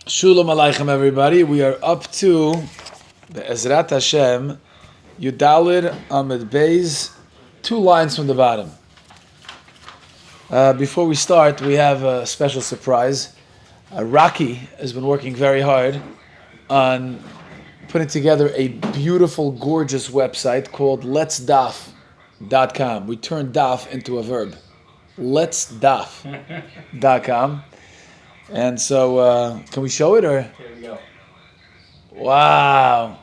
Shalom Aleichem, everybody. We are up to the Ezrat Hashem, Yudalid Amid Beis, 2 lines from the bottom. Before we start, we have a special surprise. Rocky has been working very hard on putting together a beautiful, gorgeous website called letsdaf.com. We turned daf into a verb. Letsdaf.com. And so, can we show it or? Here we go. Wow.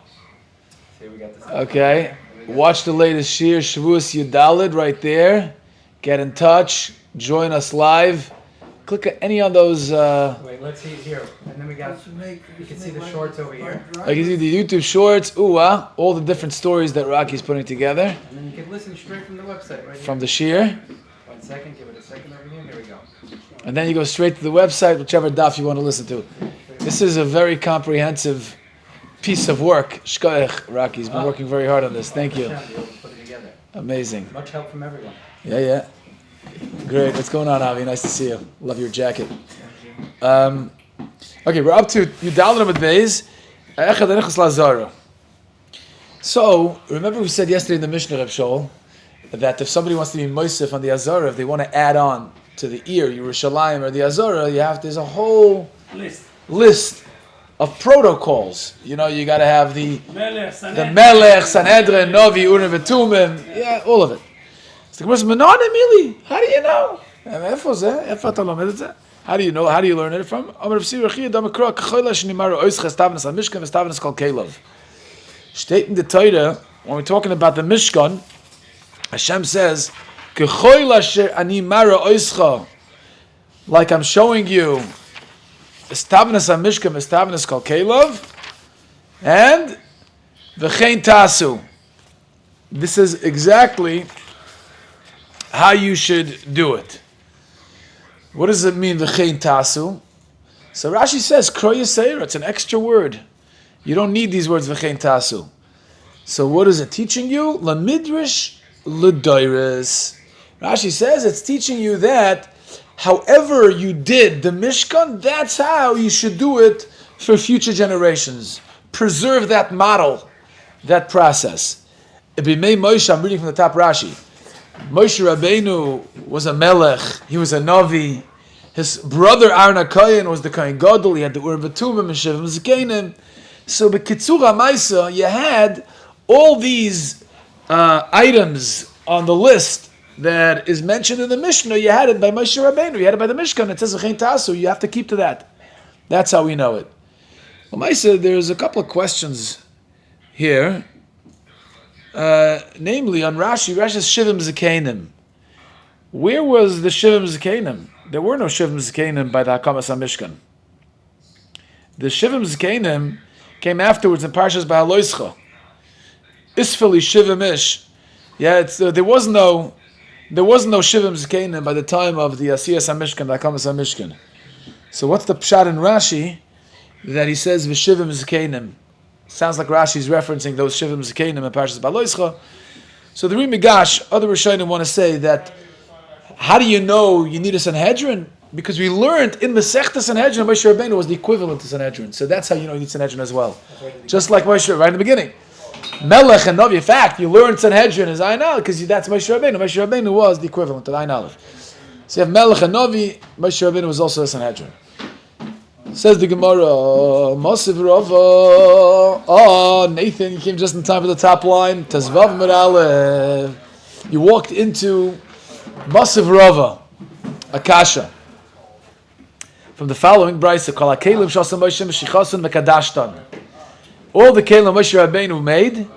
See, we got this. Okay. Watch the latest shiur, Shevuos Yudalid, right there. Get in touch. Join us live. Click at any of those. Wait, let's see it here. And then we got. You can see the shorts over here. You can see the YouTube shorts. All the different stories that Rocky's putting together. And then you can listen straight from the website, right here. From the shiur. 1 second. Give it a second over here. Here we go. And then you go straight to the website, whichever daf you want to listen to. This is a very comprehensive piece of work. Shkoyach, Rocky's been working very hard on this. Thank you. Put it together. Amazing. Much help from everyone. Yeah. Great. What's going on, Avi? Nice to see you. Love your jacket. Okay, we're up to Yudalid Amid Beis. Echad Enichas Lazara. So, remember we said yesterday in the Mishnah, Reb Shaul, that if somebody wants to be moisef on the Azara, if they want to add on to the ear, Yerushalayim or the Azara, there's a whole list of protocols. You know, you got to have the Melech, Sanhedrin, Novi, Urim, Vetumim, all of it. So the question, how do you know? How do you know? How do you learn it from? State in the Torah, when we're talking about the Mishkan, Hashem says, like I'm showing you, estabnis hamishkan, estabnis kol kelov, and v'chein tasu. This is exactly how you should do it. What does it mean, v'chein tasu? So Rashi says, kroy yisera, it's an extra word. You don't need these words, v'chein tasu. So what is it teaching you? Lamidrash l'doiris. Rashi says it's teaching you that however you did the Mishkan, that's how you should do it for future generations. Preserve that model, that process. Ibimei Moshe, I'm reading from the top Rashi. Moshe Rabbeinu was a melech, he was a navi. His brother Aaron HaKohen was the Kohen Gadol, he had the Urim V'tumim and Shevim Zkenim. So b'kitzur ha'maisa, you had all these items on the list that is mentioned in the Mishnah. You had it by Moshe Rabbeinu. You had it by the Mishkan. It says V'chein tasu. You have to keep to that. That's how we know it. Well, Maisa, there's a couple of questions here. Namely, on Rashi says Shivim Zkenim. Where was the Shivim Zkenim? There were no Shivim Zkenim by the Hakamas HaMishkan. The Shivim Zkenim came afterwards in Parshas Ba'aloischa. Isfili Shivim Ish. Yeah, there was no Shivim Zkenim by the time of the Asiyas HaMishkan, the Hakamas HaMishkan. So what's the pshat in Rashi that he says V'shivim Zkenim? Sounds like Rashi's referencing those Shivim Zkenim in Parshas Ba'aloischa. So the Rimigash, other Rishonim want to say that, how do you know you need a Sanhedrin? Because we learned in Masechta Sanhedrin, Moshe Rabbeinu was the equivalent to Sanhedrin. So that's how you know you need Sanhedrin as well. Just like Moshe, right in the beginning. Melech and Navi. In fact, you learn Sanhedrin as Ayin Aleph because that's Moshe Rabbeinu. Moshe Rabbeinu was the equivalent of Ayin Aleph. So you have Melech and Navi. Moshe Rabbeinu was also a Sanhedrin. Says the Gemara, Masiv Rava. Oh, Nathan, you came just in time for the top line. Tazvav Mir Aleph. You walked into Masiv Rava, Akasha. From the following brayso, Kol HaKelim Shasam Moshe Meshichasun Mekadashtan. All the kelim Moshe Rabbeinu made.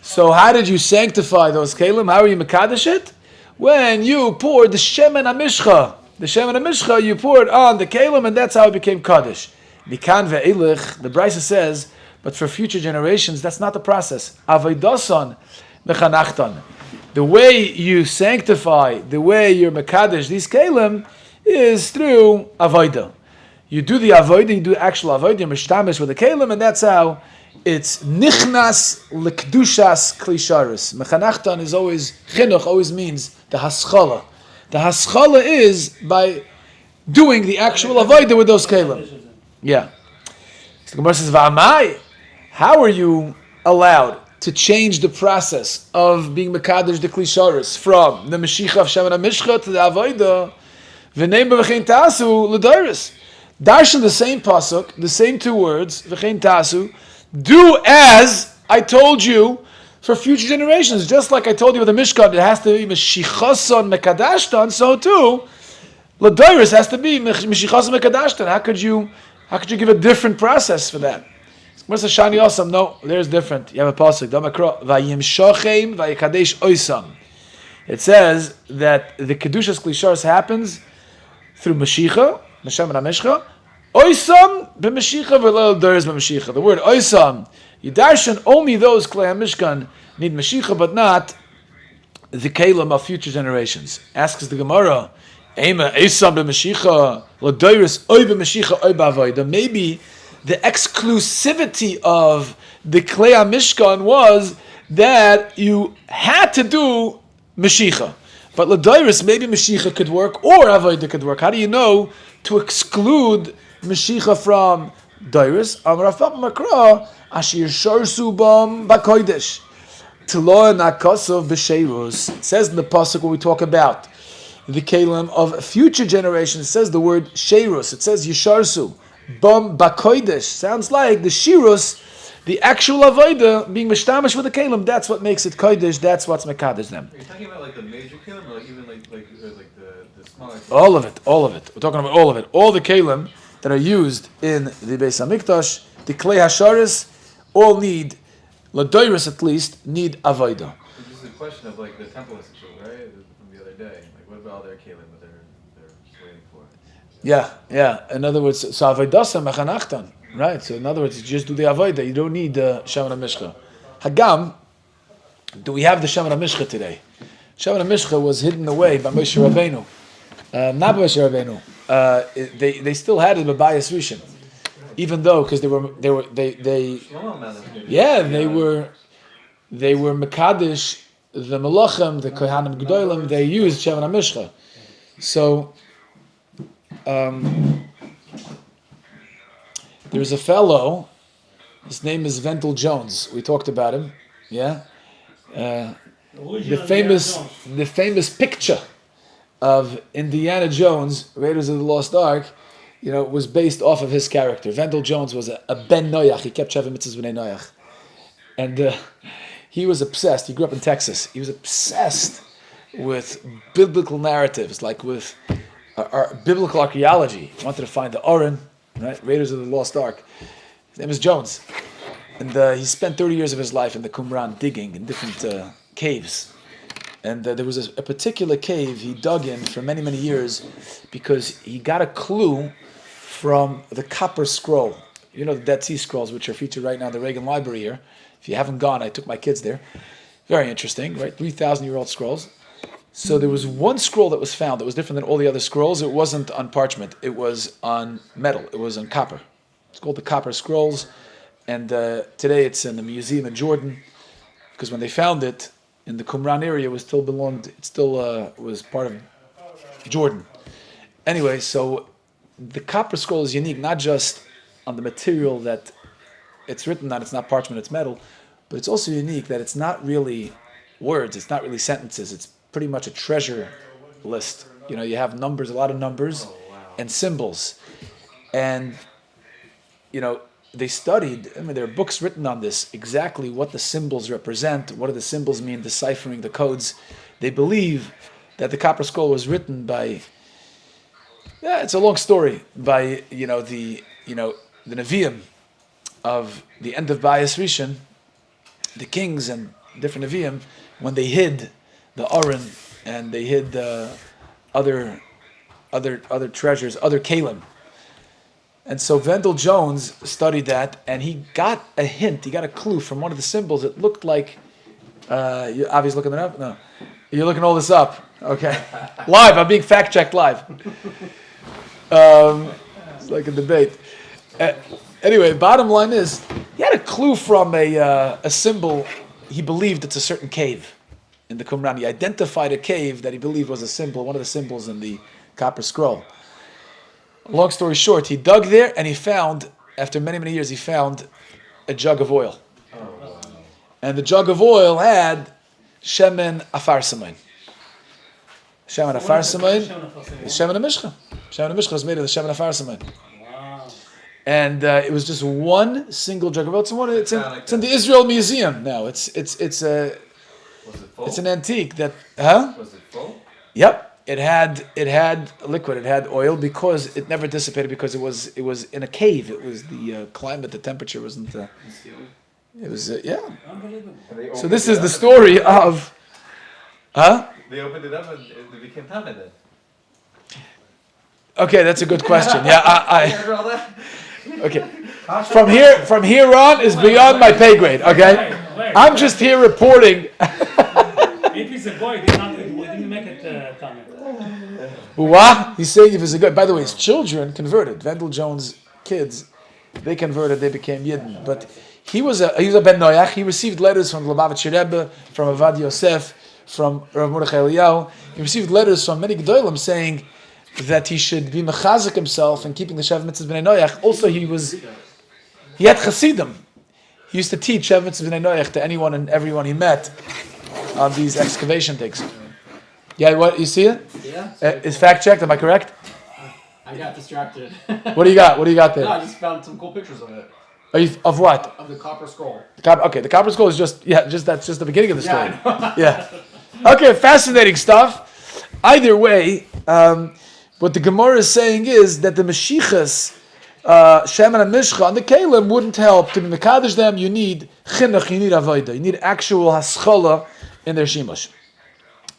So how did you sanctify those kelim? How are you mekadesh it? When you poured the shemen hamishcha. The shemen hamishcha you poured on the kelim, and that's how it became kaddish. Mikan ve'elich, the brayso says, but for future generations, that's not the process. Aveidasan mechanachtan. The way you sanctify, the way you're mekadesh these kelim is through avodah. You do the avodah, you do actual avodah, you're mishtamish with the kelim, and that's how it's nichnas lekdushas klisharis. Mechanachtan is always, chinuch always means the haschala. The haschala is by doing the actual avodah with those kelim. Yeah. So the Gemara says, "V'amai, how are you allowed to change the process of being mekadosh the klisharis from the meshicha of Shemen HaMishcha to the avodah v'neim v'chein tasu l'doris?" Darshan the same pasuk, the same two words, v'chein tasu, do as I told you for future generations. Just like I told you with the Mishkan, it has to be meshichason mekadashtan. So too, l'doris has to be meshichason mekadashtan. How could you give a different process for that? What's the shani osam? No, there's different. You have a pasuk. Damakro vayimshochem vayikadesh oisam. It says that the kedushas klisharis happens through Mashiach, Meshem HaMishcha, oisam b'Mashiach v'lo l'doris b'Mashiach. The word oisam, Yidarshan, only those Klei HaMishkan need Mashiach, but not the Kalim of future generations. Asks the Gemara, Eima oisam b'Mashiach, l'doris oy b'Mashiach oy b'avodah. Maybe the exclusivity of the Klei HaMishkan was that you had to do Mashiach. But l'doris, maybe Mashiach could work or avodah could work. How do you know to exclude Mashiach from doris? Amar Rav Makra, Ashir Sharsu Bam Bakoidesh. Tilo Nakosov B'Shevuos. It says in the pasuk when we talk about the Kalim of future generations, it says the word Sheirus. It says Yisharsu Bam Bakoidesh. Sounds like the Shirus, the actual avodah being mishtamish with the Kalim. That's what makes it kodesh. That's what's mekadesh them. Are you talking about like the major Kalim or like even like the smaller Kalim? All of it. We're talking about all of it. All the Kalim that are used in the Beis HaMikdash, the Klei HaSharis, all need, Ladoiris at least, need avodah. This is a question of like the temple institute, right? From the other day. Like what about all their Kalim that they're just waiting for? Yeah. In other words, so avodah mechanachtan. Right, so in other words, you just do the avodah. You don't need the Shemen HaMishcha. Hagam, do we have the Shemen HaMishcha today? Shemen HaMishcha was hidden away by Moshe Rabbeinu. Not by Moshe Rabbeinu. They still had it by Bayis Rishon, even though because they were mekadesh the Melachim, the Kohanim Gedolim. They used Shemen HaMishcha. So. There's a fellow, his name is Vendel Jones. We talked about him, yeah. The famous picture of Indiana Jones, Raiders of the Lost Ark, was based off of his character. Vendel Jones was a Ben Noach. He kept Shavim Mitzvahs B'nei Noach, and he was obsessed. He grew up in Texas. He was obsessed with biblical narratives, like with biblical archaeology. He wanted to find the Aron. Right, Raiders of the Lost Ark. His name is Jones, and he spent 30 years of his life in the Qumran digging in different caves. And there was a particular cave he dug in for many, many years because he got a clue from the copper scroll. You know the Dead Sea Scrolls, which are featured right now in the Reagan Library here. If you haven't gone, I took my kids there. Very interesting, right? 3,000-year-old scrolls. So there was one scroll that was found that was different than all the other scrolls. It wasn't on parchment. It was on metal. It was on copper. It's called the Copper Scrolls. And today it's in the museum in Jordan. Because when they found it in the Qumran area, it still was part of Jordan. Anyway, so the Copper Scroll is unique, not just on the material that it's written on. It's not parchment, it's metal. But it's also unique that it's not really words. It's not really sentences. It's pretty much a treasure list. You have numbers, a lot of numbers, and symbols. And, they studied, there are books written on this, exactly what the symbols represent, what do the symbols mean, deciphering the codes. They believe that the Copper Scroll was written by, it's a long story, by, the Nevi'im of the end of Bayis Rishon, the kings and different Nevi'im, when they hid the Aron, and they hid other treasures, other Kalim. And so Vendel Jones studied that, and he got a hint, he got a clue from one of the symbols. It looked like, Avi's looking it up? No. You're looking all this up. Okay. Live, I'm being fact-checked live. It's like a debate. Anyway, bottom line is, he had a clue from a symbol. He believed it's a certain cave in the Qumran. He identified a cave that he believed was a symbol, one of the symbols in the Copper Scroll. Long story short, he dug there and he found, after many, many years, he found a jug of oil. Oh, wow. And the jug of oil had shemen afar samayim. Shemen afar samayim is shemen amishcha. Shemen amishcha is made of the shemen afar samayim. Wow. And it was just one single jug of oil. It's in the Israel Museum now. Was it full? It's an antique that, huh? Was it full? Yep. It had liquid. It had oil because it never dissipated because it was in a cave. It was the climate, the temperature wasn't. It was yeah. Unbelievable. So this is the story of, huh? They opened it up and it became tamid then. Okay, that's a good question. Yeah, You heard all that? okay. From here on is beyond my pay grade. Okay, I'm just here reporting. If he's a boy, didn't make it Talmud. What? He's saying if he's a good. By the way, his children converted. Vendel Jones' kids, they converted. They became Yidden. But he was a Ben Noach. He received letters from the Lubavitcher Rebbe, from Avad Yosef, from Rav Mordechai Eliyahu. He received letters from many Gedolim saying that he should be mechazik himself and keeping the Shev Mitzvahs B'nai Noach. Also, he had Chasidim. He used to teach Shev Mitzvahs B'nai Noach to anyone and everyone he met on these excavation digs. Yeah, what you see it? Yeah. Is fact checked? Am I correct? I got distracted. What do you got? What do you got there? No, I just found some cool pictures of it. Are you of what? Of the copper scroll. Okay, the copper scroll is just that's just the beginning of the story. Yeah, I know. Yeah. Okay, fascinating stuff. Either way, what the Gemara is saying is that the Mashiachas, Shemen and Mishcha on the Kalim wouldn't help to be Mekadosh them. You need chinuch, you need avodah, you need actual haschala in their shimush.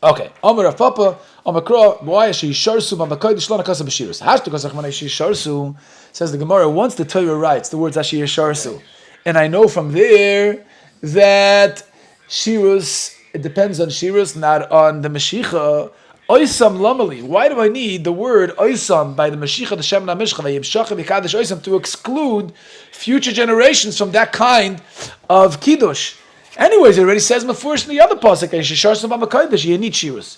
Okay, Amar Rav Papa, Amar Kro, why she sharsu b'makodesh lo nakasa b'shirus? Hashtu kasach manay she sharsu, says the Gemara. Once the Torah writes the words Ashir sharsu, and I know from there that shirus, it depends on shirus, not on the Mashiach. Oisam lamali. Why do I need the word oisam by the Mashiach, the Shemen HaMishcha, v'yimshach v'kadosh oisam to exclude future generations from that kind of kiddush? Anyways, it already says mafurish in the other pasuk, you need shirus.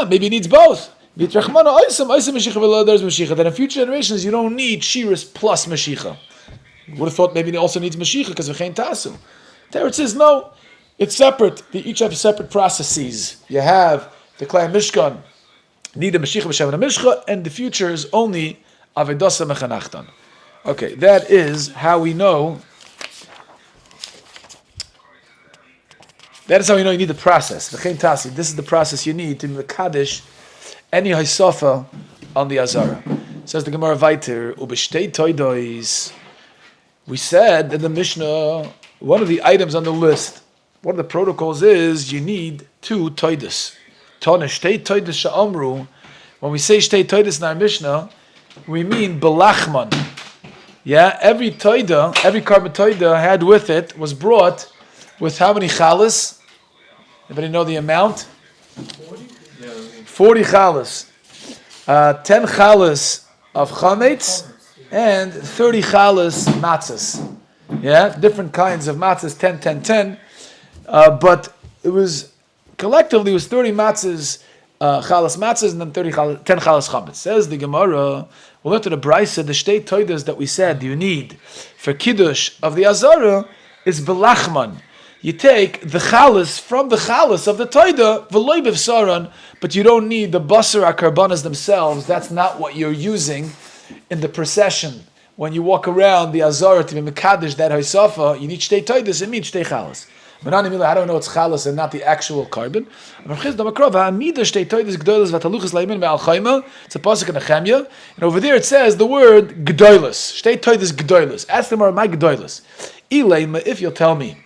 Maybe he needs both. Then in future generations, you don't need shirus plus mashiach. Would have thought maybe it also needs mashiach because of v'chein tasu. There it says no, it's separate. They each have separate processes. You have the Klei Mishkan. Need a Mashiach b'Shem and a Mishcha, and the future is only Avedasa Mechanachtan. Okay, that is how we know. That is how we know you need the process. V'chein tasi. This is the process you need to mekadesh any haisafa on the Azara. Says the Gemara Vayter, ub'shtei toidois. We said in the Mishnah, one of the items on the list, one of the protocols is you need 2 toidos. When we say shtei toidos in our Mishnah, we mean belachman. Yeah, every toida, every carbon toida had with it, was brought with how many chalas? Anybody know the amount? 40 chalas. 10 chalas of chametz and 30 chalas matzahs. Yeah, different kinds of matzahs, 10, 10, 10. But it was collectively, it was 30 matzahs, chalas matzahs, and then 10 chalas chametz. Says the Gemara, we'll look to the Brisa, the shtei toidas that we said you need for kiddush of the Azara is belachman. You take the chalas from the chalas of the toida, v'loy b'vsaran, but you don't need the basar akarbanas themselves. That's not what you're using in the procession. When you walk around the Azara to be mekadesh that haisafa, you need shtei toidas, it means shtei chalas. I don't know it's chalas and not the actual carbon. It's a pasuk in Nehemiah, and over there it says the word gedolos. Shtei toidas gedolos. Ask them, are my gedolos? If you'll tell me,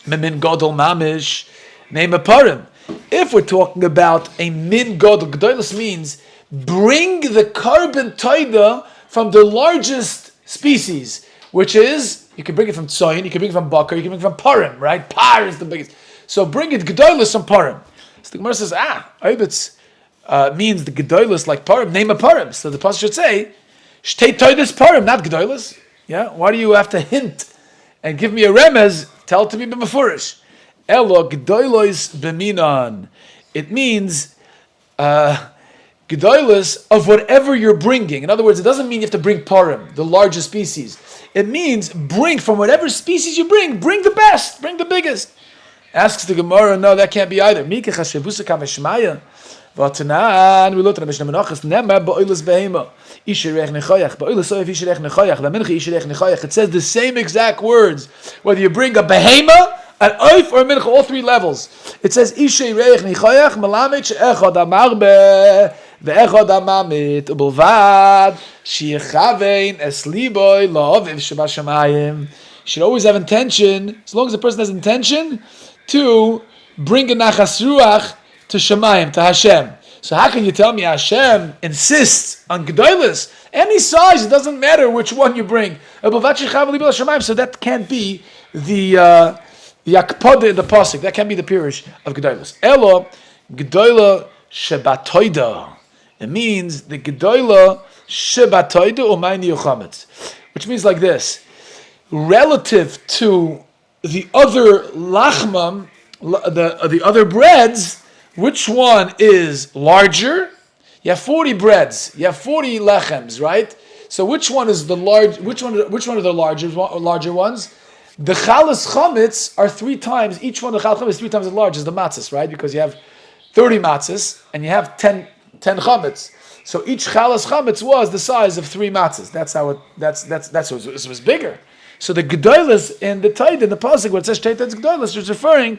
min gadol mamish, name a parim. If we're talking about a min gadol, gedolos means bring the carbon toida from the largest species, which is, you can bring it from tzoyin, you can bring it from bakar, you can bring it from parim, right? Par is the biggest. So bring it gedolos from parim. So the Gemara says, Ibitz means the gedolos like parim, name a parim. So the pasuk should say, shtei toidas parim, not gedolos. Yeah, why do you have to hint and give me a remez? Tell it to me b'mefurish. Elo gdoilos b'minan. It means gdoilos of whatever you're bringing. In other words, it doesn't mean you have to bring parim, the largest species. It means bring from whatever species you bring the best, bring the biggest. Asks the Gemara, no, that can't be either. Mikach hashevusa kameshmaya. V'atanan, we looked at the Mishnah Menachos, Nemar ba'oilas behema. Isherech nechoyach. Ba'oilas soif isherech nechoyach. V'mincha isherech nechoyach. It says the same exact words. Whether you bring a behema, an oif, or a mincha, all three levels. It says, Isherech nechoyach, melamed she'echad amarbe, ve'echad amamit, ubelvad, she'echavein esliboy la'oviv shebashamayim. You should always have intention, as long as the person has intention, to bring a nachas ruach to Shemayim, to Hashem. So how can you tell me Hashem insists on Gedolos? Any size, it doesn't matter which one you bring. So that can't be the Yakpoda in the Pasuk. That can't be the Pirush of Gedolos. Elo, Gedola Shebatoida. It means the Gedola Shebatoida Umayni Yochametz. Which means like this. Relative to the other lachmam, the other breads, which one is larger? You have 40 breads. You have 40 lechems, right? So which one is the large? Which one are the larger ones? The chalas chametz are 3 times. Each one of the chalas chametz is 3 times as large as the matzahs, right? Because you have 30 matzahs and you have 10 chametz. So each chalas chametz was the size of 3 matzahs. That's how it. It was bigger. So the gedolos in the Taid, in the pasuk where it says Sheitan's gedolos, is referring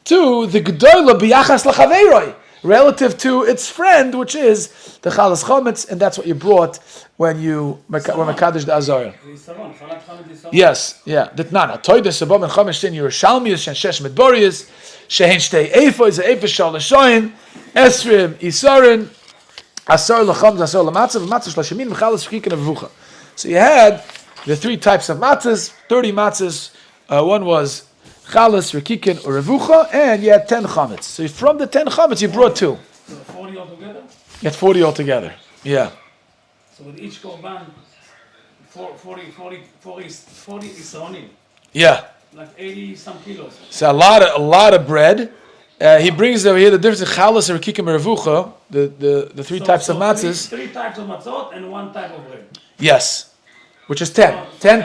to the gedola biyachas lachaveiroi, relative to its friend, which is the chalas chametz, and that's what you brought when you were mekadosh the azara. Yes, yeah. Ditnana Toides sabam and chamesh tin Yerushalmius and shesh medborius shehen shtei efois efesh shal l'shoyin esrim isarin asar lacham asar lamatzav matzah shlashemin mechalas shkikin avucha. So you had the 3 types of matzahs, 30 matzahs. One was chalas, rekikin, or revucha, and you had 10 chametz. So from the 10 chametz, you brought 2. So 40 altogether? You had 40 altogether. Yeah. So with each korban, 40 isaronim. Yeah. Like 80 some kilos. So a lot of bread. He brings over here the difference in chalas, rekikin, and revucha, the 3 types of matzahs. 3 types of matzot and 1 type of bread. Yes. Which is 10. 10,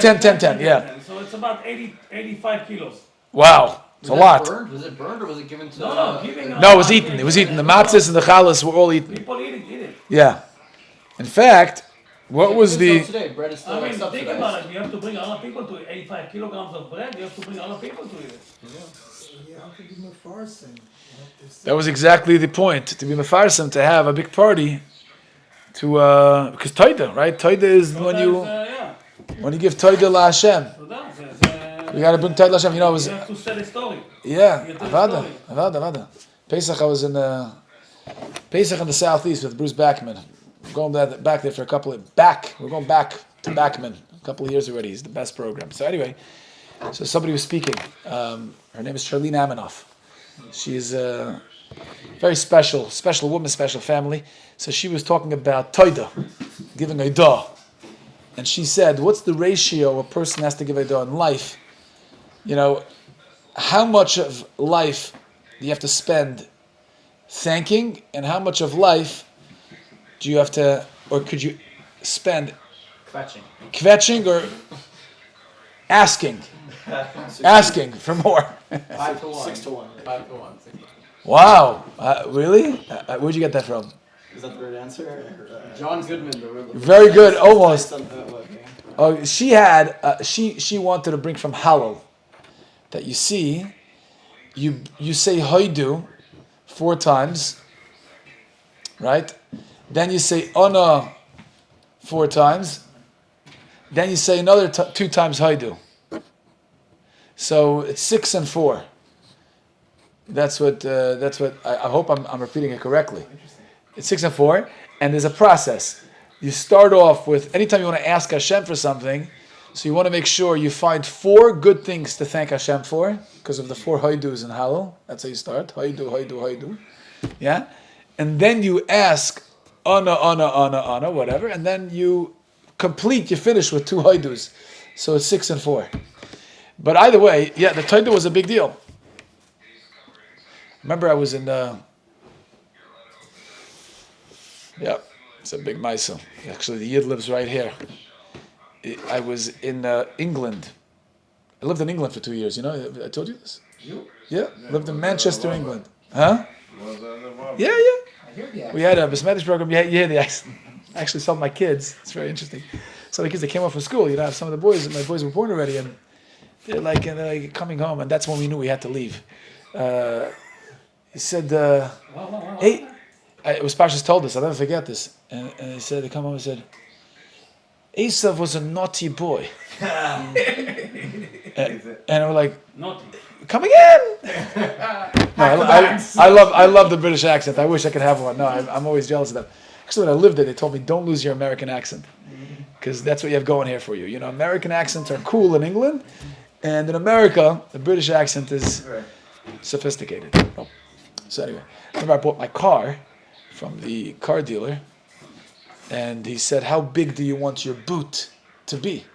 yeah. So it's about 85 kilos. Wow. It's a lot. Was it burned or was it given to No, giving No, it was eaten. It was eaten. The matzahs and the chalas were all eaten. People eat it. Yeah. In fact, what was the... Today, bread is still I mean, think subsidized. about it. You have to bring other people to 85 kilograms of bread. You have to bring other people to eat it. That was exactly the point. To be mefarsim, to have a big party, to because Toida, right? Toida is when you give Toida la Hashem. You got to bring Toida la Hashem. You know, it was... You have to sell a story. Yeah, Avada. Pesach, I was in Pesach in the southeast with Bruce Backman. We're going back there for a couple of... We're going back to Backman a couple of years already. He's the best program. So anyway, so somebody was speaking. Her name is Charlene Amanoff. She's a very special woman, special family. So she was talking about Toida, giving Eidah. And she said, what's the ratio a person has to give Eidah in life? You know, how much of life do you have to spend thanking, and how much of life do you have to, or could you spend kvetching or asking for more? 5 to 1. 6 to 1. 5 to 1. 6 to 1. Wow, really? Where'd you get that from? Is that the right answer? John Goodman. Very good, almost. Oh, she had. She wanted to bring from Hallel. That you see, you say hoidu 4 times, right? Then you say ona 4 times. Then you say another 2 times hoidu. So it's 6 and 4. That's what I hope I'm repeating it correctly. It's 6 and 4, and there's a process. You start off with, anytime you want to ask Hashem for something, so you want to make sure you find 4 good things to thank Hashem for, because of the 4 haidus in Hallel. That's how you start. Haidu. Yeah? And then you ask, ana, whatever, and then you finish with 2 haidus. So it's 6 and 4. But either way, yeah, the Taida was a big deal. remember I was in, it's a big Maisa. Actually, the Yid lives right here. I was in England. I lived in England for 2 years, you know? I told you this? You? Yeah, lived in Manchester, England. Huh? Yeah. I hear the accent. We had a Besmedish program. You hear the accent. I actually saw my kids. It's very interesting. Some of the kids that came off from school, you know, some of the boys, my boys were born already, and they're like coming home, and that's when we knew we had to leave. He said, hey, it was Pashas told us, I'll never forget this. And he said, they come home and said, Esav was a naughty boy. and we're like, Naughty. come again? No, I love the British accent. I wish I could have one. No, I'm always jealous of that. Actually, when I lived there, they told me, don't lose your American accent. Because that's what you have going here for you. You know, American accents are cool in England. And in America, the British accent is sophisticated. Oh. So anyway, remember I bought my car from the car dealer. And he said, how big do you want your boot to be? He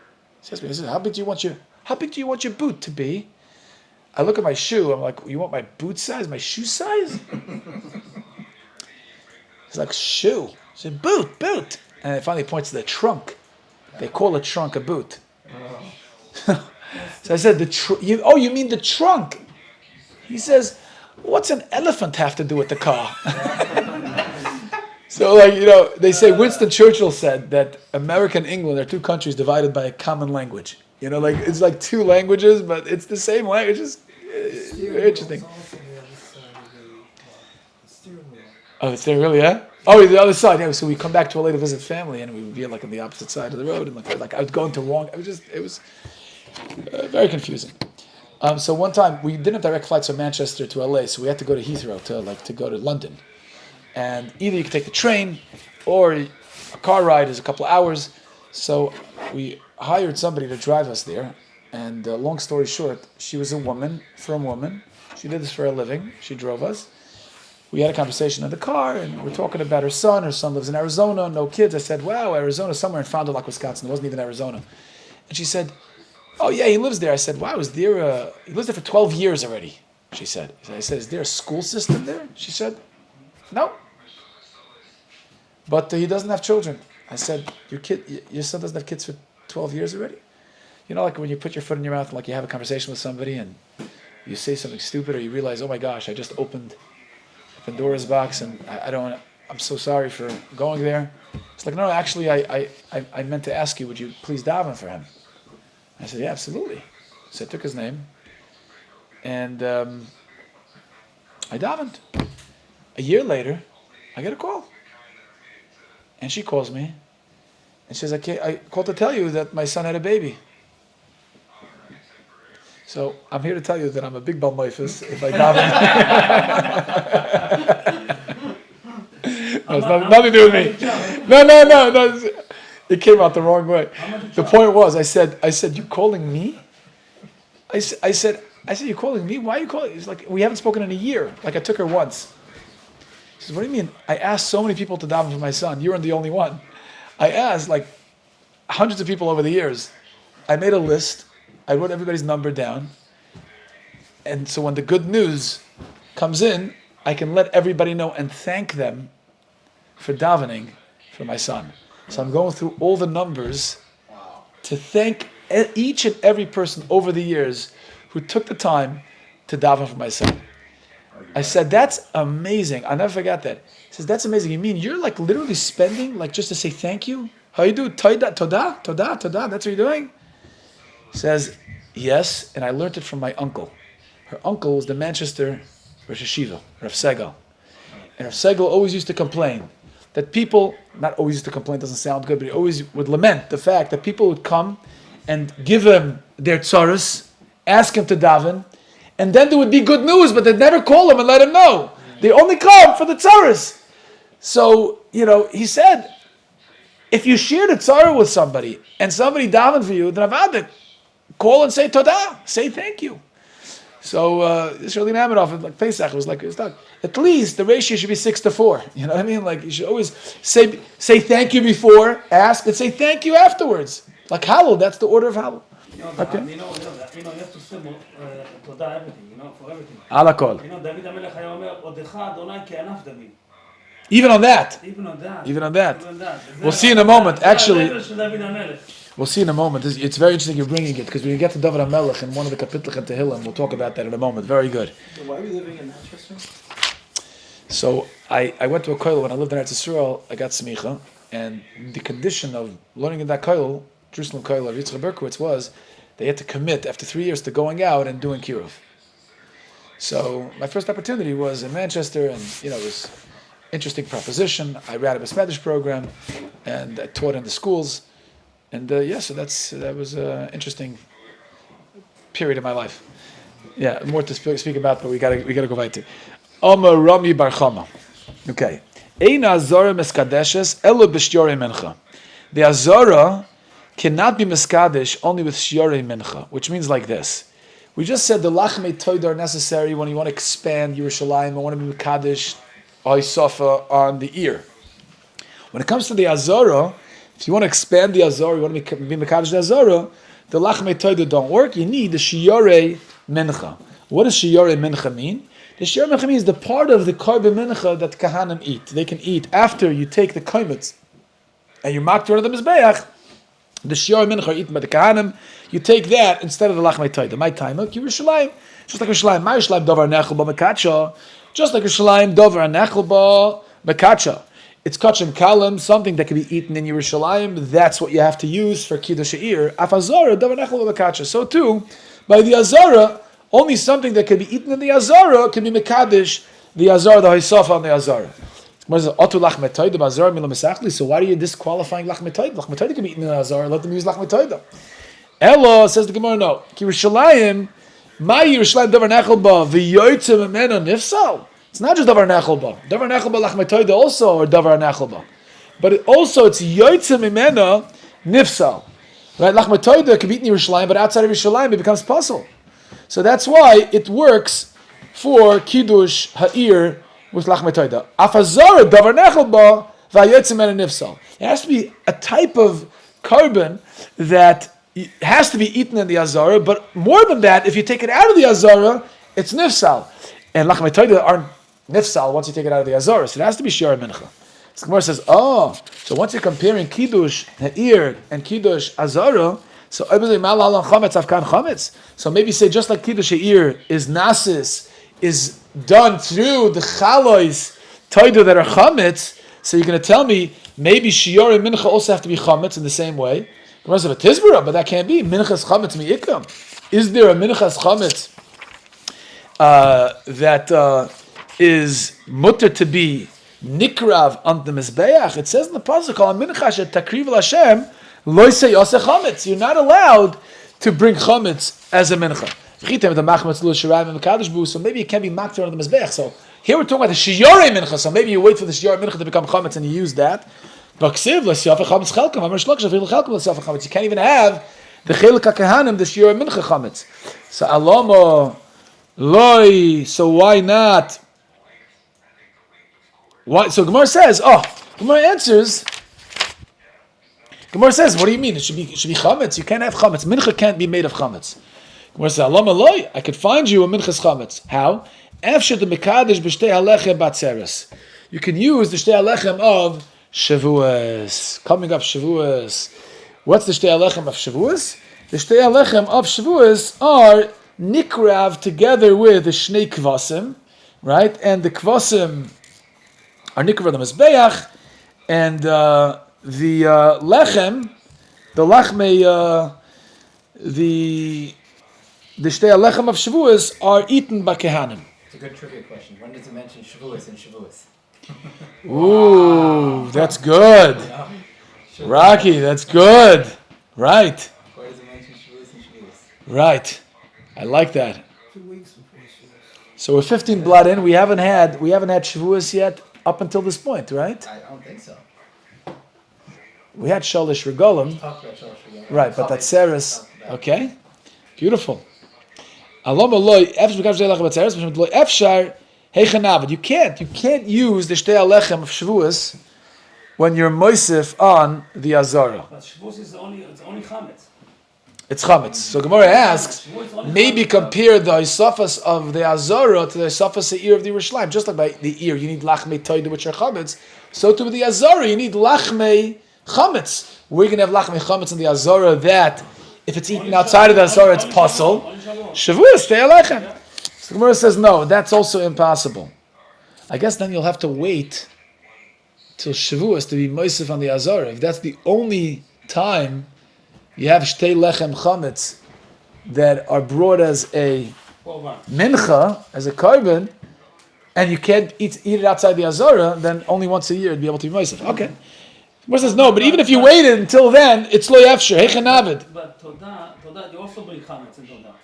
says to me, he said, how big do you want your boot to be? I look at my shoe, I'm like, you want my boot size, my shoe size? He's like, shoe. I said, boot. And it finally points to the trunk. They call a trunk a boot. So I said, you mean the trunk? He says, what's an elephant have to do with the car? So, like, you know, they say Winston Churchill said that America and England are two countries divided by a common language. You know, like, it's like two languages, but it's the same language. It's very interesting. Oh, it's there really, yeah? Oh, the other side, yeah. So we come back to LA to visit family, and we would be like on the opposite side of the road, and like I was going to wrong. It was very confusing. So one time we didn't have direct flights from Manchester to LA, so we had to go to Heathrow to go to London. And either you could take the train, or a car ride is a couple of hours. So we hired somebody to drive us there. And long story short, she was a woman, firm woman. She did this for a living. She drove us. We had a conversation in the car, and we're talking about her son. Her son lives in Arizona, no kids. I said, wow, Arizona, somewhere in Fond du Lac, Wisconsin. It wasn't even Arizona. And she said, oh yeah, he lives there. I said, wow, he lives there for 12 years already, she said. I said, is there a school system there? She said, no. But he doesn't have children. I said, your son doesn't have kids for 12 years already? You know, like when you put your foot in your mouth and like you have a conversation with somebody and you say something stupid, or you realize, oh my gosh, I just opened Pandora's box and I'm so sorry for going there. It's like, no, actually, I meant to ask you, would you please daven for him? I said, yeah, absolutely. So I took his name and I davened. A year later, I get a call. And she calls me and says, I called to tell you that my son had a baby. So I'm here to tell you that I'm a big balmoifus if I daven. No, it's nothing to do with me. No. It came out the wrong way. The point was, I said, you calling me? I said, you calling me? Why are you calling? It's like, we haven't spoken in a year. Like, I took her once. She says, what do you mean? I asked so many people to daven for my son. You weren't the only one. I asked like hundreds of people over the years. I made a list. I wrote everybody's number down. And so when the good news comes in, I can let everybody know and thank them for davening for my son. So I'm going through all the numbers to thank each and every person over the years who took the time to daven for my son. I said, that's amazing. I'll never forget that. He says, that's amazing. You mean you're like literally spending like just to say thank you? How you do? Toda. That's what you're doing? He says, yes, and I learned it from my uncle. Her uncle was the Manchester Rosh Hashiva, Rav Tzadok. And Rav Tzadok always used to complain that people, not always used to complain, doesn't sound good, but he always would lament the fact that people would come and give him their tzaras, ask him to daven, and then there would be good news, but they'd never call him and let him know. They only come for the tzaras. So, he said, if you share the tzara with somebody, and somebody daven for you, then I've call and say todah, say thank you. So this really Namadoff, like Pesach, was like, at least the ratio should be 6-4. You know what I mean? Like, you should always say thank you before, ask, and say thank you afterwards. Like Hallel, that's the order of Hallel. You know, Okay. you have to say תודה everything, for everything. Ala kol. דוד המלך היה אומר, עודך אדוני כענף דוד. Even on that. Even on that. Even on that. Even on that. We'll see in a moment. Actually, זה של דוד המלך. we'll see in a moment. It's very interesting you're bringing it because when you get to David HaMelech in one of the kapitlich in Tehillim, we'll talk about that in a moment. Very good. So why are we living in Manchester? So I went to a kollel when I lived in Eretz Yisrael. I got smicha, and the condition of learning in that kollel, Jerusalem kollel of Yitzchak Berkowitz, was they had to commit after 3 years to going out and doing kiruv. So my first opportunity was in Manchester, and it was interesting proposition. I ran a Besmedish program, and I taught in the schools, and so that was an interesting period of my life. Yeah, more to speak about, but we gotta go weiter. Omer Rami Bar Chama. Okay. Ein Azara Meskadeshes Elo B'Shiurei Mincha. The Azara cannot be Meskadesh only with Shiurei Mincha, which means like this. We just said the Lachmei Toid are necessary when you want to expand Yerushalayim and want to be Mekadesh Sofa on the ear. When it comes to the Azara, if you want to expand the Azara, you want to be Mekadesh the Azara, the Lachmei Toid don't work. You need the Shiurei Mincha. What does Shiurei Mincha mean? The shiur mincha means the part of the korban mincha that kahanim eat. They can eat after you take the kaimitz and you makter on the mizbeach. The shiur mincha are eaten by the kahanim. You take that instead of the lachmei toida. My time, Yerushalayim, just like Yerushalayim, my Yerushalayim dover nechel ba mekacha, just like Yerushalayim dover nechel ba mekacha. It's kachem kalim, something that can be eaten in Yerushalayim. That's what you have to use for kiddush shiur. Afazara dover nechel ba mekacha. So too, by the azara. Only something that can be eaten in the Azara can be Mekadesh, the Azara, the Haisafa on the Azara. So why are you disqualifying Lachmetoid? Lachmetoid can be eaten in the Azara, let them use Lachmetoid. Elo, says the Gemara, no. Yerushalayim, my Yerushalayim davar nechel ba, v'yoytze memena nifsal. It's not just davar nechel ba. Davar nechel ba Lachmetoid also, or davar nechel ba. But it's yoytze memena nifsal. Right? Lachmetoid can be eaten in Yerushalayim, but outside of Yerushalayim it becomes puzzle. So that's why it works for Kiddush Ha'ir with Lachmei Toida. Afazara davar nechel ba v'ayotze mena nifsal. It has to be a type of carbon that has to be eaten in the Azara, but more than that, if you take it out of the Azara, it's nifsal. And Lachmei Toida aren't nifsal once you take it out of the Azara, so it has to be shiur mincha. So Gemara says, so once you're comparing Kiddush Ha'ir and Kiddush Azara, so maybe say just like Kiddush She'ir is nasis, is done through the chalois toidu that are chametz. So you're going to tell me maybe shiur and mincha also have to be chametz in the same way. Gemara said a tizbura, but that can't be minchas chametz mi'ikam. Is there a minchas chametz that is mutter to be nikrav on the mizbeach? It says in the pasuk on mincha shet takriv l'Hashem. You're not allowed to bring chametz as a mincha. So maybe it can be makter on the mizbeach. So here we're talking about the shiurei mincha. So maybe you wait for the shiurei mincha to become chametz and you use that. You can't even have the chelik hakahanim, the shiurei mincha chametz. So alama loy. So why not? Why? So Gemara says. Gemara answers. Gemara says, what do you mean? It should be chametz. You can't have chametz. Mincha can't be made of chametz. Gemara says, Alam aloi, I could find you a minchas chametz. How? Efshet mekadesh b'shtei halechem batzeres. You can use the shtei halechem of Shevuos. Coming up Shevuos. What's the shtei halechem of Shevuos? The shtei halechem of Shevuos are nikrav together with the shnei kvasim, right? And the kvasim are nikrav the mizbeach, and the lechem, the lachmei, the shtei lechem of Shavuos are eaten by kehanim. It's a good trivia question. When does it mention Shevuos in Shevuos? Ooh, that's good. Rocky, that's good. Right. Why does it mention Shevuos in Shevuos? Right. I like that. 2 weeks before Shavuos. So we're 15 blood in. We haven't had Shavuos yet up until this point, right? I don't think so. We had Shalish Regolim. Right, but that's Saris. Okay. Beautiful. You can't use the Shtei Alechem of Shavuos when you're moisif on the Azara. But Shavuos is only chametz. It's chametz. So Gemara asks, maybe compare the isofas of the Azara to the isofas the ear of the Yerushalayim. Just like by the ear, you need lachmei toida, which are chametz. So to the Azara, you need lachmei chametz. We're going to have lachmei chametz in the Azara that if it's eaten outside of the Azara, it's pasul. Shevuos, shtei alechem. So Gemara says, no, that's also impossible. I guess then you'll have to wait till Shevuos to be moisef on the Azara. If that's the only time you have shtei lechem chametz that are brought as a mincha, as a carbon, and you can't eat it outside the Azara, then only once a year you'd be able to be moisef. Okay. Gemara says, no, but even if you waited until then, it's lo yafsher, heichen avid. But Todah, you also bring chametz in Todah.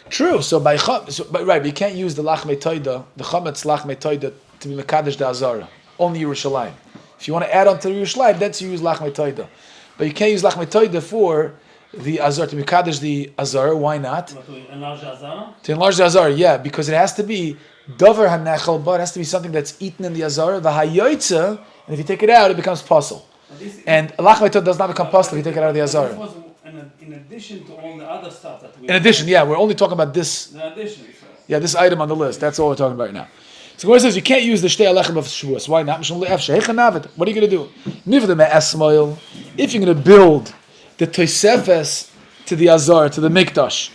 True. So but you can't use the lachmei toida, the chametz lachmei toida, to be mekadesh the Azara. Only Yerushalayim. If you want to add on to the Yerushalayim, that's you use lachmei toida. But you can't use lachmei toida for the Azara, to mekadesh the Azara. Why not? To enlarge the Azara? To enlarge the Azara, yeah, because it has to be davar hanechel, but it has to be something that's eaten in the Azara, the hayoytza, and if you take it out, it becomes pasul. And lachmei toida does not become pasul if you take it out of the Azara. This was in addition to all the other stuff that we... In addition, yeah, we're only talking about this. In addition, so. Yeah, this item on the list. That's all we're talking about right now. So Gemara says you can't use the shtei alechem of Shevuos. Why not? What are you going to do? If you're going to build the toisefes to the Azar, to the Mikdash,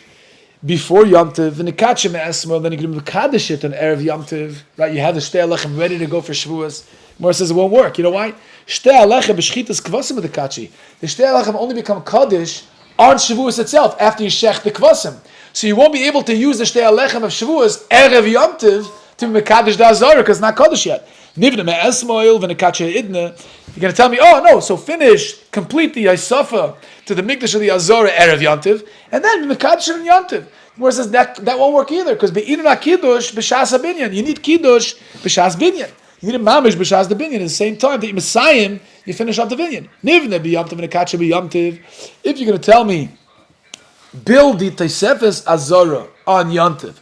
before Yom Tov, then you're going to mekadesh it on Erev Yom Tov, right? You have the shtei alechem ready to go for Shevuos. Gemara says it won't work. You know why? Shtei alechem b'shchitas kvasim of the kachi. The shtei alechem only become kaddish on Shevuos itself after you shech the kvasim. So you won't be able to use the shtei alechem of Shevuos Erev Yom Tov to be mekadesh the Azara because it's not kaddish yet. Nivne me'esmoil v'nekache idne. You're going to tell me, oh no, so complete the Yisafa to the Mikdash of the Azara Erev Yom Tov, and then mekadesh in Yom Tov. Where says that won't work either because be'idun ha-kiddush b'shas ha-binyan. You need kiddush b'shas binyan. You need a mamish b'shas the binyan at the same time that you messiah, you finish up the binyan. Nivne b'yom tov v'nekache b'yom tov. If you're going to tell me, build the Tosefes Azara on Yom Tov,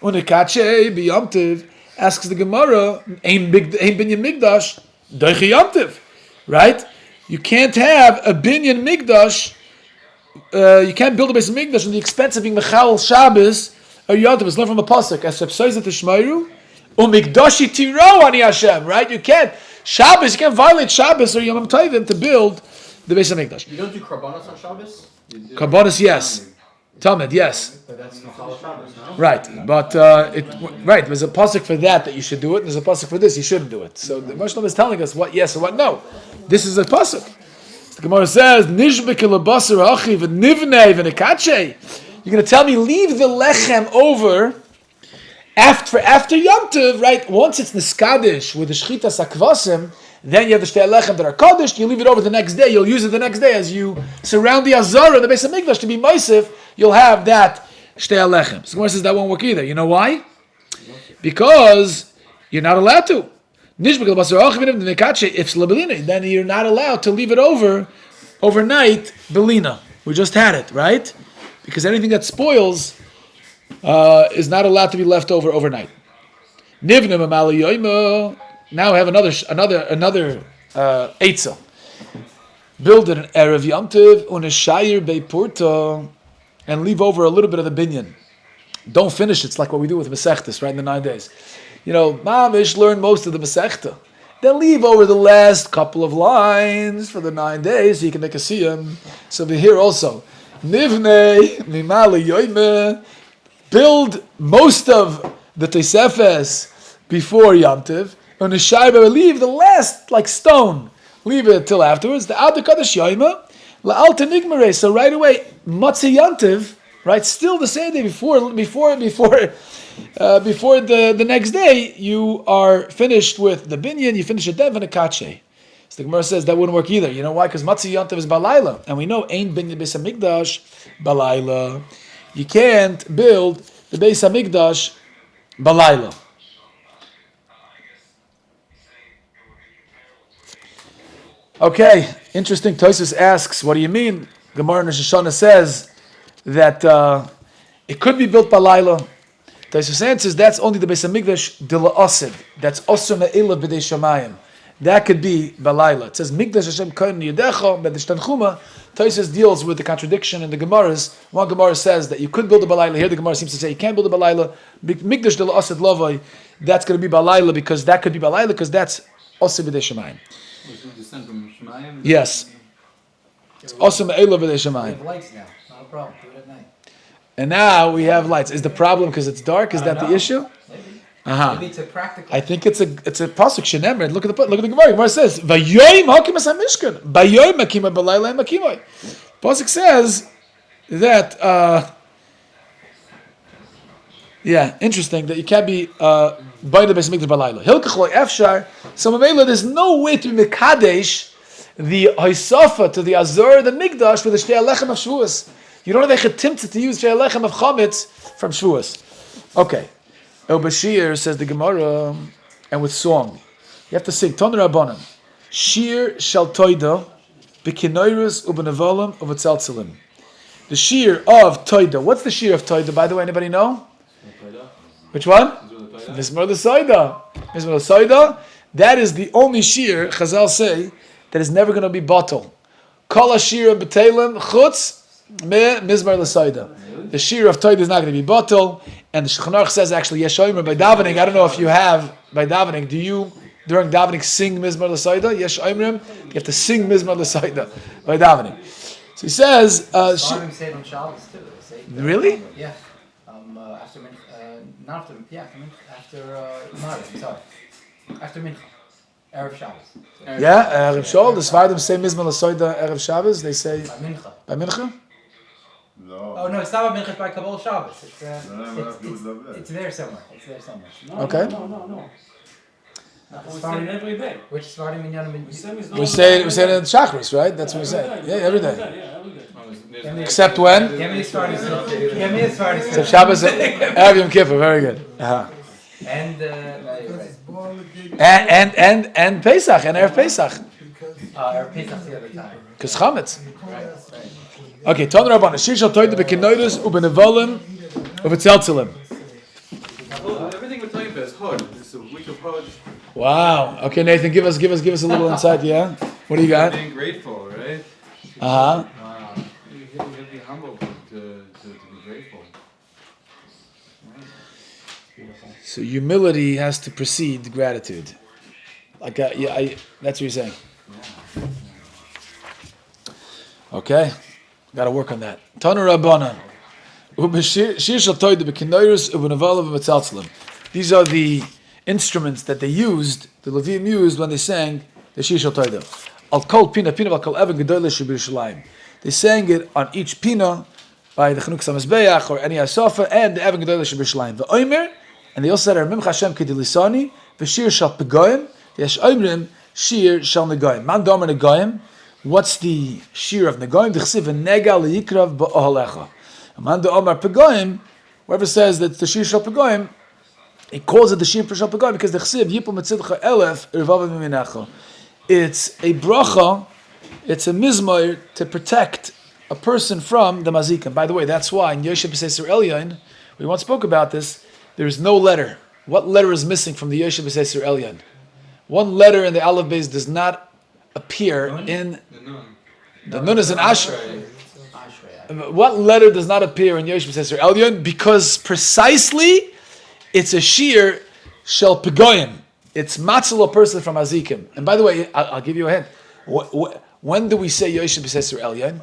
v'nekache b'yom tov, asks the Gemara, ein binyan migdash doichi Yom Tov, right? You can't have a binyan migdash. You can't build a base of migdash at the expense of being mechal Shabbos or Yom Tov. It's learned from a pasuk. As sepsoizet tishmeiru. Umikdashi tiro ani Hashem, right? You can't violate Shabbos or Yom Tovim to build the Beis Hamikdash. You don't do karbanos on Shabbos? Karbanos, yes. Talmud, yes. But that's not Shabbos, no? Right, but there's a pasuk for that you should do it, and there's a pasuk for this you shouldn't do it. So the Moshe is telling us what yes and what no. This is a pasuk. The Gemara says, Nishbek elabasar achi v'nivnei v'nekache. You're going to tell me leave the lechem over after Yom Tov, right? Once it's niskadish with the shchitas akvasim, then you have the shtei lechem that are kaddish. You leave it over the next day. You'll use it the next day as you surround the Azara, the Beis Hamikdash, to be meisif. You'll have that shtei lechem. So Gemara says that won't work either. You know why? Because you're not allowed to. Then you're not allowed to leave it overnight. Belina, we just had it, right? Because anything that spoils is not allowed to be left over overnight. Now we have another eitzah. Build it an Erev Yom Tov on a shiur beipurta and leave over a little bit of the binyan. Don't finish it. It's like what we do with Masechtas, right, in the 9 days. You know, Mamish learn most of the Masechta. Then leave over the last couple of lines for the 9 days so you can make a siyam. So we here also. Nivnei mimali yoime. Build most of the Tosefes before Yom Tov. On the Shaiba, leave the last stone. Leave it till afterwards. The Ad Kadosh Yoima, La'alta Nigmare. So right away, Matzah Yom Tov, right? Still the same day before the next day, you are finished with the binyan. You finish it then and a kache. So the Gemara says that wouldn't work either. You know why? Because Matzah Yom Tov is balayla, and we know ain't binyan Beis Hamikdash balayla. You can't build the Beis Hamikdash balayla. Okay, interesting. Tosfos asks, what do you mean? Gemara in Rosh Hashanah says that it could be built balayla. Tosfos answers that's only the Beis Hamikdash de la'asid. That's osur me'ila b'dei shamayim. that could be balayla. It says Mikdash Hashem Kohen Yedecha, but the Tanchuma Tosfos deals with the contradiction in the Gemaras. One Gemara says that you could build a balayla. Here the Gemara seems to say you can't build a balayla. Mikdash Del Asad Lavai, that's going to be balayla because that could be balayla because that's also b'dei Shemayim. Yes, it's also b'dei We Shemayim. have lights now, not a problem, do it at night. And now we have lights. Is the problem because it's dark? Is that the issue? Maybe. Uh-huh. Maybe it's a practical. I think it's a pasuk shenemer. Look at the Gemara. Gemara says vayoyim hakim as hamishkan. Vayoyim makimah balayla and makimah. Pasuk says that interesting that you can't be by the base mikdash balayla. Hilkach lo efshar. So Mamela, there's no way to be mekadesh the haisafa to the azor the mikdash for the shtei alechem of Shevuos. You don't have a chetimtza to use shtei alechem of chametz from Shevuos. Okay. El Bashir says the Gemara, and with song, you have to sing Ton Rabbanan, Shiur shel Toida, b'kinoirus u'b'nevolim u'b'tzeltzelim. The shiur of Toida. What's the shiur of Toida? By the way, anybody know? Which one? Mizmor l'Soida. Mizmor l'Soida. That is the only shiur Chazal say that is never going to be bottled. Kol hashir b'teilim chutz me Mizmor l'Soida. The shiur of Toida is not going to be bottled. And the Shulchan Aruch says actually, Yesh Omer, by davening, I don't know if you have, by davening, do you, during davening, sing Mizmor l'Soida? Yesh Omer, you have to sing Mizmor l'Soida by davening. So he says, Svardim say it on Shabbos too. They say, really? Yeah. After not after after Maariv, I'm sorry. After Mincha. Erev Shabbos. Yeah, Erev Shol, the Svardim say Mizmor l'Soida Erev Shabbos, they say, By Mincha. by Mincha? No. Oh no, it's not by Mincha, it's by Kabbalah Shabbos. It's there somewhere. It's there somewhere. Okay. No. We say it every day. Which Svardim Minyanim We say it We say it in Shachris, right? That's what we say. Yeah, every day. Yeah, every day. Except when? Give me the Svardim. Give me the Svardim. So Shabbos, Erev Yom Kippur, very good. Uh-huh. And And Pesach, and Erev Pesach. Erev Pesach the other time. Because Chametz. Right. Okay, Ton Rabban, Shiur shel Toida b'kinoirus u'b'nevolim u'b'tzeltzelim. Everything we're talking about is hard. It's a week of hard. Wow. Okay, Nathan, give us a little insight. Yeah. What do you got? Being grateful, right? Uh huh. You have to be humble to be grateful. So humility has to precede gratitude. Like, that's what you're saying. Okay, got to work on that. Tanu Rabbanan. These are the instruments that they used, the Levim used when they sang the Shiur shel Toida. Al kol pina al kol even gedolah sheb'Yerushalayim. They sang it on each pina by the Chanukah Mizbeach or any Asafa and the even gedolah sheb'Yerushalayim. The Omer, and they also said Mimcha Hashem kedilisani v'Shiur shel Pegoyim v'Yesh Omrim Shiur shel Negoyim. Man domer Negoyim. What's the shiur of Negoyim? D'chsiv v'nega leyikrav ba'ohalecha. Amanda Omar Pegoyim, whoever says that the Shiur shel Pegoyim, he calls it the Shiur shel Pegoyim because the Chsiv Yipol Metzidcha Elef Irvav Miminacha. It's a bracha, it's a mizmor to protect a person from the mazikim. By the way, that's why in Yoshe B'Seser Elyon, we once spoke about this, there is no letter. What letter is missing from the Yoshe B'Seser Elyon? One letter in the Aleph Beis does not appear in the Nun is an Ashrei. What letter does not appear in Yoshe B'Seser Elyon? Because precisely it's a shiur shel Pegoyim. It's matzil a person from Azikim. And by the way, I'll give you a hint. When do we say Yoshe B'Seser Elyon?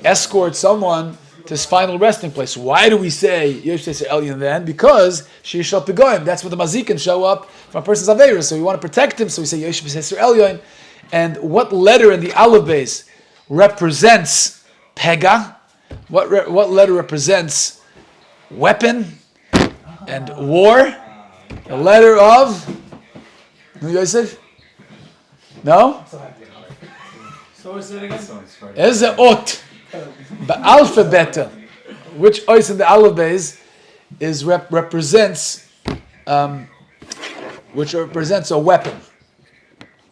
Escort someone to his final resting place. Why do we say Yoshe B'Seser Elyon then? Because shiur shel Pegoyim. That's when the mazikim show up from a person's aveirus. So we want to protect him. So we say Yoshe B'Seser Elyon. And what letter in the Aleph Beis represents pega? What letter represents weapon and war? The letter of Yosef? No? So we say it again? Eze ot. The alphabet. Which ois in the Aleph Beis is represents which represents a weapon.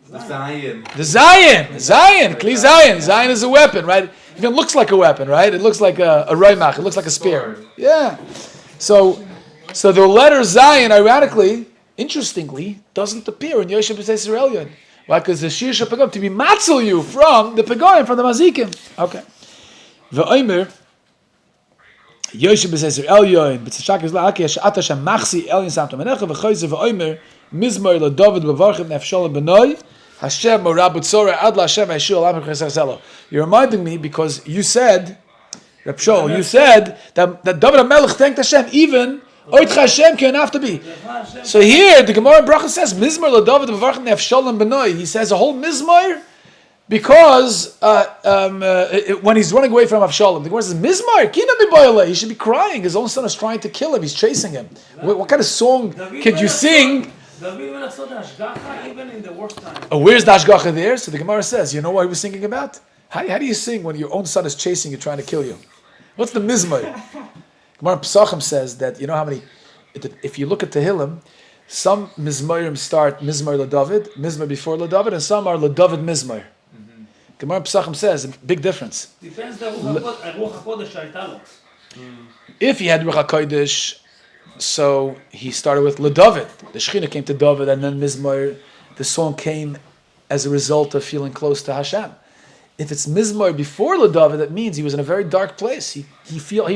The Zion. The Zion, Kli Zion. Zion is a weapon, right? It even looks like a weapon, right? It looks like a roimach. It looks like a spear. Yeah. So the letter Zion, ironically, interestingly, doesn't appear in Yoshe B'Seis Elyon. Why? Because the shiur shel pagam to be matzel you from the pagam, from the mazikim. Okay. V'omer Yoshe B'Seis Elyon b'tzashak is la'aki ha'ata shem machsi Elyon samto menecha v'choyze v'omer mizmor l'David b'varchim nefshalom b'noi Hashem morabu tzora ad la'Hashem ha'yishur alam v'chesar. You're reminding me because you said, Reb Shaul, you said that David HaMelech thanked Hashem even Oitcha Hashem can have to be. So here the Gemara in Bracha says Mizmor LaDavid B'Varchim Nefshalom B'noi. He says a whole Mizmor because when he's running away from Avshalom, the Gemara says Mizmor Kina Miboyle. He should be crying. His own son is trying to kill him. He's chasing him. What kind of song could you sing? Even in the worst time. Where's the Ashgacha there? So the Gemara says, you know what he was singing about? How do you sing when your own son is chasing you, trying to kill you? What's the Mizmor? Gemara Pesachim says that, you know how many, if you look at Tehillim, some Mizmorim start Mizmor LaDavid, Mizmor before LaDavid, and some are LaDavid Mizmor. Gemara Pesachim says, a big difference. Depends the Ruach HaKodesh שהייתה לו. If he had Ruach HaKodesh, so he started with LaDavid. The Shechina came to David, and then Mizmor, the song came as a result of feeling close to Hashem. If it's Mizmor before LaDavid, that means he was in a very dark place. He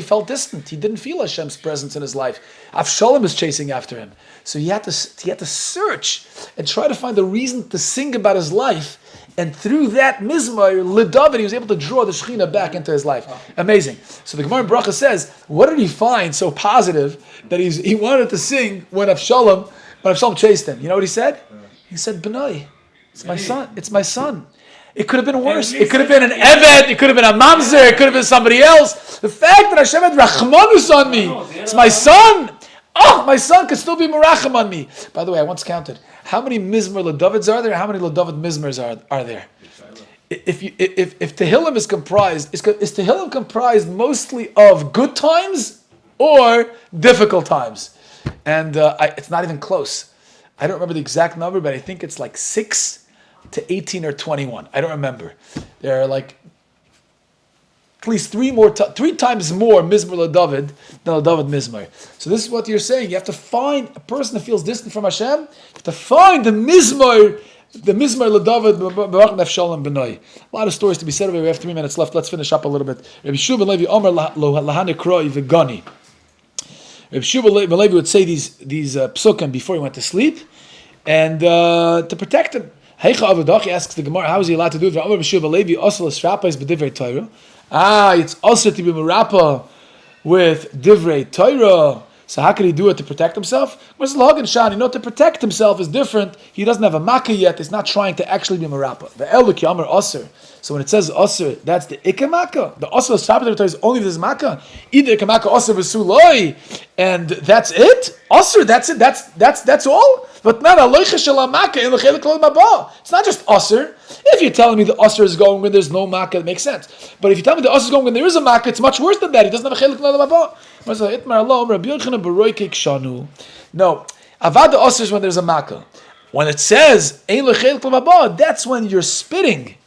felt distant. He didn't feel Hashem's presence in his life. Avshalom is chasing after him. So he had to search and try to find a reason to sing about his life. And through that Mizmor, LaDavid, he was able to draw the Shechina back into his life. Amazing. So the Gemara in Bracha says, what did he find so positive that he wanted to sing when Avshalom chased him? You know what he said? He said, B'nai, it's my son. It's my son. It could have been worse. It could have been an Eved. It could have been a Mamzer. It could have been somebody else. The fact that Hashem had Rachmanus on me. It's my son. Oh, my son could still be Merachim on me. By the way, I once counted. How many Mizmor LaDavids are there? How many LaDavid Mizmors are there? If Tehillim is comprised, is Tehillim comprised mostly of good times or difficult times? And it's not even close. I don't remember the exact number, but I think it's like 6 to 18 or 21. I don't remember. There are like at least three times more Mizmor LaDavid than LaDavid Mizmor. So this is what you're saying. You have to find a person that feels distant from Hashem. You have to find the Mizmor LaDavid B'Varchim Nefshalom B'noi. A lot of stories to be said over here. We have 3 minutes left. Let's finish up a little bit. Rabbi Shua ben Levi Omer Lahane Kroi V'Gani. Rabbi Shua ben Levi would say these psukim before he went to sleep, and to protect him. Heicha Avadach, he asks the Gemara, how is he allowed to do it? It's also to be merapa with divrei Torah. So how can he do it to protect himself? To protect himself is different. He doesn't have a makkah yet. He's not trying to actually be merapa. So when it says osir, that's the ikka makkah. The osir is only this makkah. Either ikka makkah osir v'suloi, and that's it. Osir, that's it. That's all. But not a loicha shel makkah in l'chelik mabah. It's not just osir. If you're telling me the osir is going when there's no makkah, it makes sense. But if you tell me the osir is going when there is a makkah, it's much worse than that. He doesn't have a chelik mabah. No, avad the osir is when there's a makkah. When it says ein l'chelik mabah, that's when you're spitting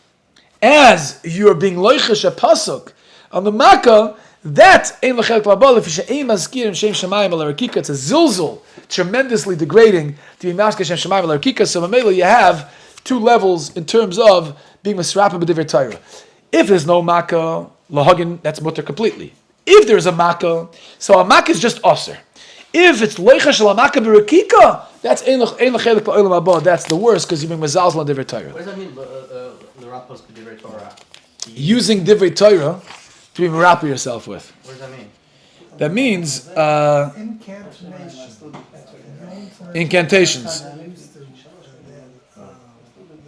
as you're being loichish a pasuk on the makkah. That ein l'chelik mabah l'fisha ein mazkir shem shemayim alarkika. It's a zilzul, tremendously degrading to be maskir shem shemayim alarkika. So mamela, you have two levels in terms of being misrapa b'divrei Torah. If there's no makkah lahagin, that's mutter completely. If there's a makkah, so a makkah is just aser. If it's loicha shel makkah b'rakika, that's ein l'chelik la'olam haba. That's the worst because you bring mazalz on divrei Torah. What does that mean? L'rapos b'divrei Torah. Using divrei Torah to be merapa yourself with. What does that mean? That means incantations.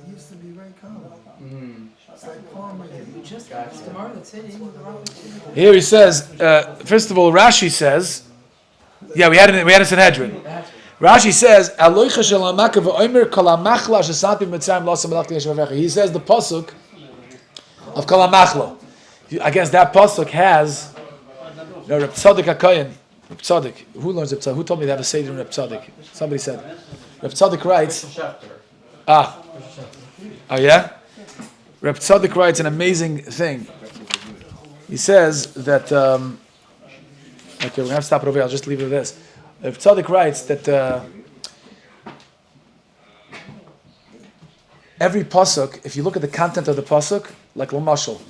Used to be very common. It's like farmer. Here he says, first of all, Rashi says, yeah, we had a Sanhedrin. Rashi says, he says the pasuk of Kalamachla. I guess that pasuk has Reb Tzadok HaKohen. Reb Tzadok. Who learns Reb Tzadok? Who told me to have a seder in Reb Tzadok? Somebody said. Reb Tzadok writes. Oh yeah? Reb Tzadok writes an amazing thing. He says that. Okay, we're going to have to stop it over here. I'll just leave it with this. Reb Tzadok writes that every pasuk, if you look at the content of the pasuk, like L'mashal,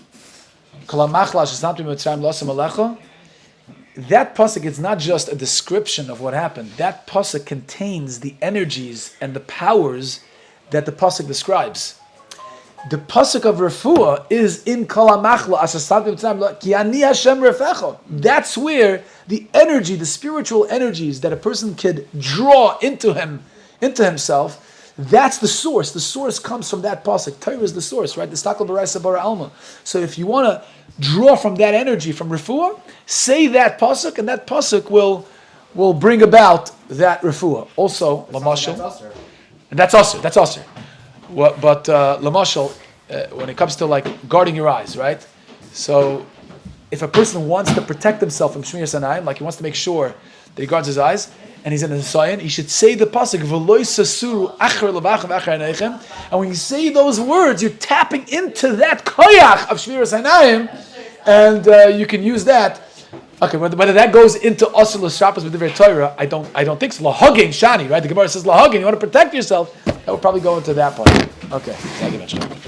that pasuk is not just a description of what happened. That pasuk contains the energies and the powers that the pasuk describes. The pasuk of refuah is in Kol HaMachla Asasatim Tzam Ki Ani Hashem Refecho. That's where the energy, the spiritual energies that a person could draw into himself. That's the source. The source comes from that pasuk. Torah is the source, right? The Stakal B'Raisa Bara Alma. So if you want to draw from that energy from refuah, say that pasuk, and that pasuk will bring about that refuah. Also, Lamashal. And that's usher. That's usher. But Lamashal, when it comes to like guarding your eyes, right? So if a person wants to protect himself from Shmir Sanayim, like he wants to make sure that he guards his eyes, and he's in a Nisayan, he should say the pasuk, V'loi sasuru acher levachem acher enriching. And when you say those words, you're tapping into that koyach of Shmir Sanayim, and you can use that. Okay, whether that goes into Asr L'Shabbos with the very Torah, I don't think so. Lahagin Shani, right? The Gemara says Lahagin, you want to protect yourself. That would probably go into that part. Okay, thank you much.